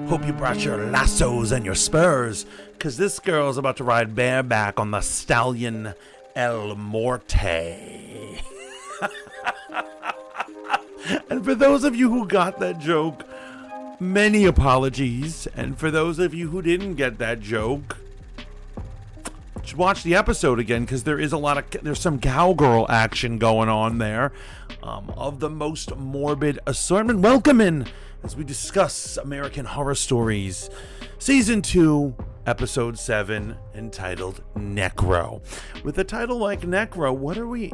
Hope you brought your lassos and your spurs, because this girl's about to ride bareback on the stallion El Morte. And for those of you who got that joke, many apologies. And for those of you who didn't get that joke, just watch the episode again, because there's some cowgirl action going on there, of the most morbid assortment. Welcome in as we discuss American Horror Stories, Season 2, Episode 7, entitled Necro. With a title like Necro, what are we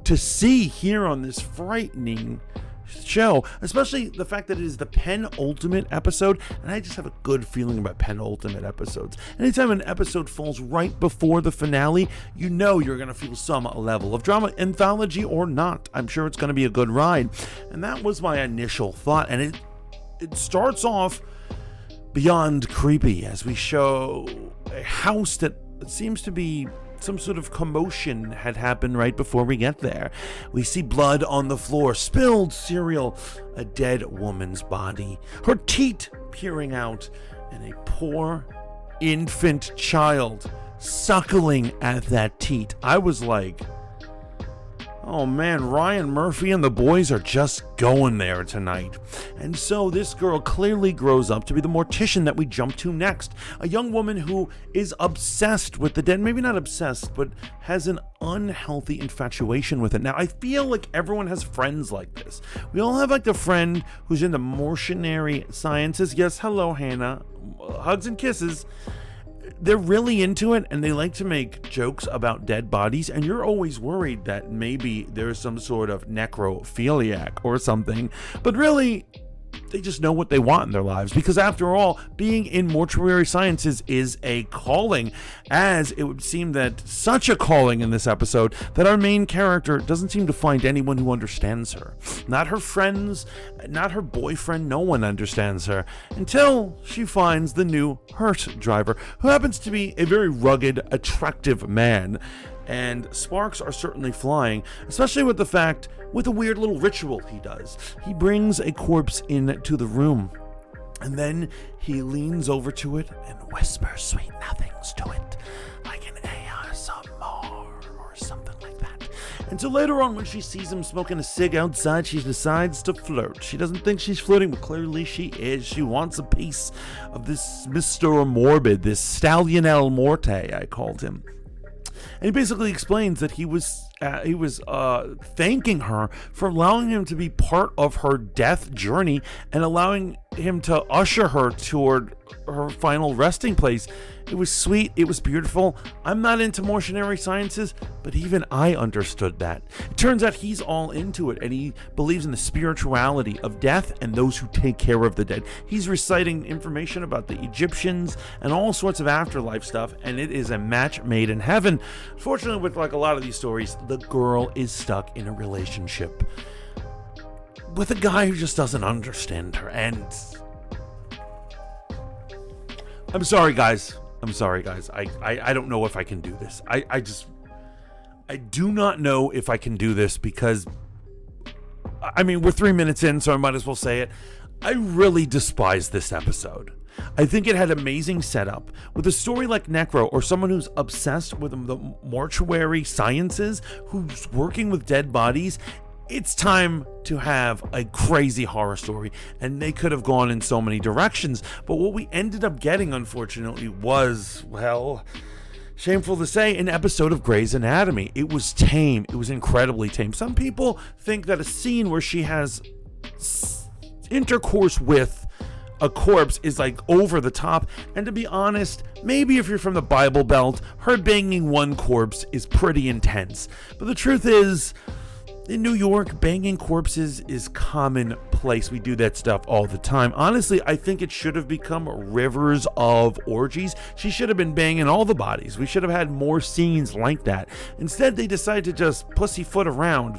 to see here on this frightening show? Especially the fact that it is the penultimate episode, and I just have a good feeling about penultimate episodes. Anytime an episode falls right before the finale, you know you're going to feel some level of drama, anthology or not. I'm sure it's going to be a good ride. And that was my initial thought, and it starts off beyond creepy as we show a house that seems to be some sort of commotion had happened right before we get there. We see blood on the floor, spilled cereal, a dead woman's body, her teat peering out, and a poor infant child suckling at that teat. I was like, oh man, Ryan Murphy and the boys are just going there tonight. And so this girl clearly grows up to be the mortician that we jump to next. A young woman who is obsessed with the dead. Maybe not obsessed, but has an unhealthy infatuation with it. Now, I feel like everyone has friends like this. We all have like the friend who's into mortuary sciences. Yes, hello, Hannah. Hugs and kisses. They're really into it, and they like to make jokes about dead bodies, and you're always worried that maybe there's some sort of necrophiliac or something, but really, they just know what they want in their lives, because after all, being in mortuary sciences is a calling, as it would seem that such a calling in this episode that our main character doesn't seem to find anyone who understands her. Not her friends, not her boyfriend, no one understands her, until she finds the new hearse driver, who happens to be a very rugged, attractive man. And sparks are certainly flying, especially with a weird little ritual he does. He brings a corpse into the room, and then he leans over to it and whispers sweet nothings to it, like an ASMR or something like that. And so later on, when she sees him smoking a cig outside, she decides to flirt. She doesn't think she's flirting, but clearly she is. She wants a piece of this Mr. Morbid, this Stallion El Morte, I called him. And he basically explains that he was thanking her for allowing him to be part of her death journey and allowing him to usher her toward her final resting place. It was sweet. It was beautiful. I'm not into mortuary sciences, but even I understood that. It turns out he's all into it, and he believes in the spirituality of death and those who take care of the dead. He's reciting information about the Egyptians and all sorts of afterlife stuff, and it is a match made in heaven. Fortunately, with like a lot of these stories, the girl is stuck in a relationship with a guy who just doesn't understand her. And I'm sorry, guys. I don't know if I can do this. I do not know if I can do this, because I mean, we're 3 minutes in, so I might as well say it. I really despise this episode. I think it had amazing setup. With a story like Necro, or someone who's obsessed with the mortuary sciences, who's working with dead bodies, it's time to have a crazy horror story, and they could have gone in so many directions. But what we ended up getting, unfortunately, was, well, shameful to say, an episode of Grey's Anatomy. It was tame. It was incredibly tame. Some people think that a scene where she has intercourse with a corpse is like over the top, and to be honest, maybe if you're from the Bible Belt, her banging one corpse is pretty intense. But the truth is, in New York, banging corpses is commonplace. We do that stuff all the time. Honestly, I think it should have become rivers of orgies. She should have been banging all the bodies. We should have had more scenes like that. Instead, they decide to just pussyfoot around.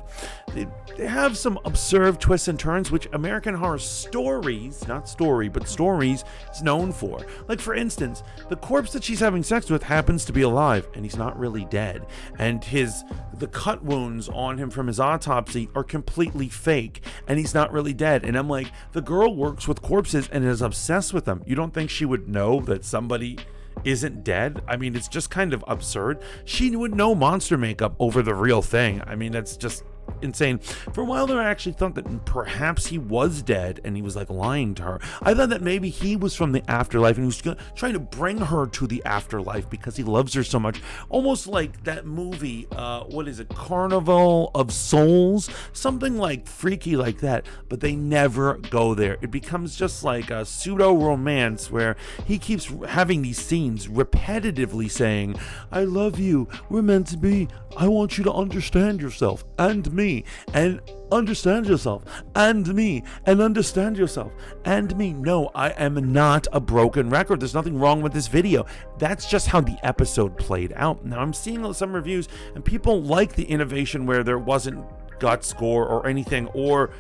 They have some absurd twists and turns, which American Horror Stories, not story, but stories, is known for. Like, for instance, the corpse that she's having sex with happens to be alive, and he's not really dead. And the cut wounds on him from his autopsy are completely fake, and he's not really dead. dead. And I'm like, the girl works with corpses and is obsessed with them. You don't think she would know that somebody isn't dead? I mean, it's just kind of absurd. She would know monster makeup over the real thing. I mean, that's just insane. For a while there, I actually thought that perhaps he was dead and he was like lying to her. I thought that maybe he was from the afterlife and he was trying to bring her to the afterlife because he loves her so much. Almost like that movie, what is it, Carnival of Souls? Something like freaky like that, but they never go there. It becomes just like a pseudo romance where he keeps having these scenes repetitively saying, I love you, we're meant to be, I want you to understand yourself and me, and understand yourself and me, and understand yourself and me. No, I am not a broken record. There's nothing wrong with this video. That's just how the episode played out. Now I'm seeing some reviews and people like the innovation where there wasn't guts, gore, or anything, or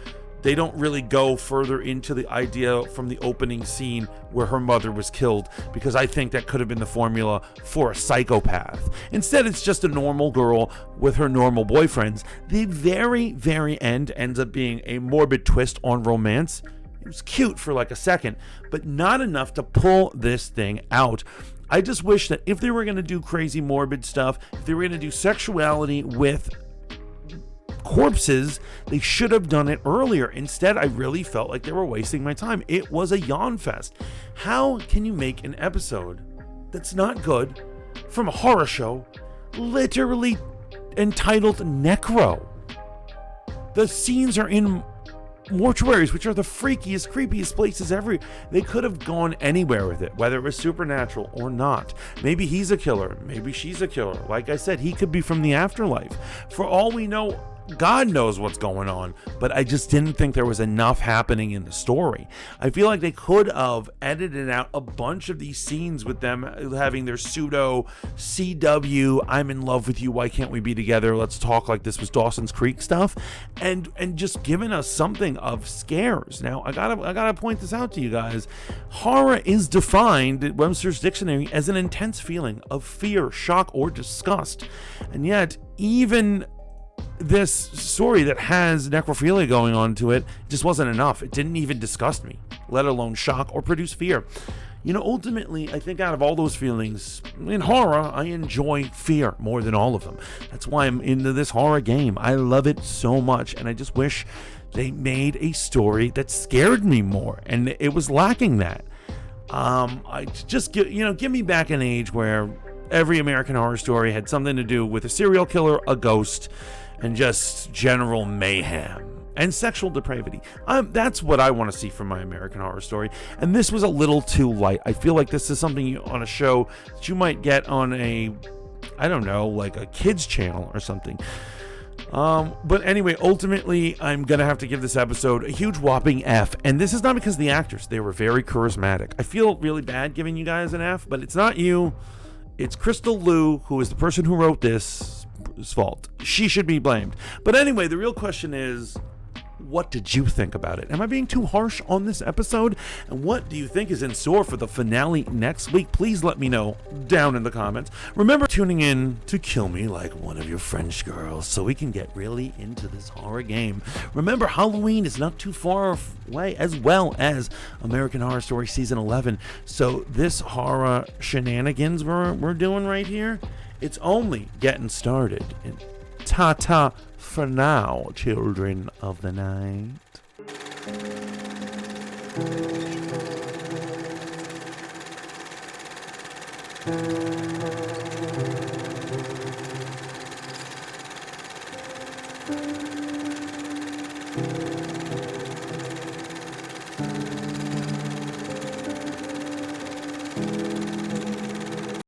they don't really go further into the idea from the opening scene where her mother was killed, because I think that could have been the formula for a psychopath. Instead, it's just a normal girl with her normal boyfriends. The very, very end ends up being a morbid twist on romance. It was cute for like a second, but not enough to pull this thing out. I just wish that if they were going to do crazy morbid stuff, if they were going to do sexuality with corpses, they should have done it earlier. Instead, I really felt like they were wasting my time. It was a yawn fest. How can you make an episode that's not good from a horror show literally entitled Necro? The scenes are in mortuaries, which are the freakiest, creepiest places ever. They could have gone anywhere with it, whether it was supernatural or not. Maybe he's a killer, maybe she's a killer. Like I said, he could be from the afterlife. For all we know, God knows what's going on, but I just didn't think there was enough happening in the story. I feel like they could have edited out a bunch of these scenes with them having their pseudo CW, I'm in love with you, why can't we be together, let's talk like this was Dawson's Creek stuff, and just giving us something of scares. Now, I gotta point this out to you guys. Horror is defined in Webster's Dictionary as an intense feeling of fear, shock, or disgust. And yet, even this story that has necrophilia going on to it just wasn't enough. It didn't even disgust me, let alone shock or produce fear. You know, ultimately, I think out of all those feelings, in horror, I enjoy fear more than all of them. That's why I'm into this horror game. I love it so much, and I just wish they made a story that scared me more, and it was lacking that. I just give me back an age where every American Horror Story had something to do with a serial killer, a ghost, and just general mayhem and sexual depravity. That's what I want to see from my American Horror Story. And this was a little too light. I feel like this is something on a show that you might get on a, I don't know, like a kids channel or something. But anyway, ultimately, I'm going to have to give this episode a huge whopping F. And this is not because of the actors. They were very charismatic. I feel really bad giving you guys an F, but it's not you. It's Crystal Liu, who is the person who wrote this, fault. She should be blamed. But anyway, the real question is, what did you think about it? Am I being too harsh on this episode? And what do you think is in store for the finale next week? Please let me know down in the comments. Remember tuning in to Kill Me Like One of Your French Girls so we can get really into this horror game. Remember, Halloween is not too far away, as well as American Horror Story Season 11. So this horror shenanigans we're doing right here, it's only getting started. And ta-ta for now, children of the night.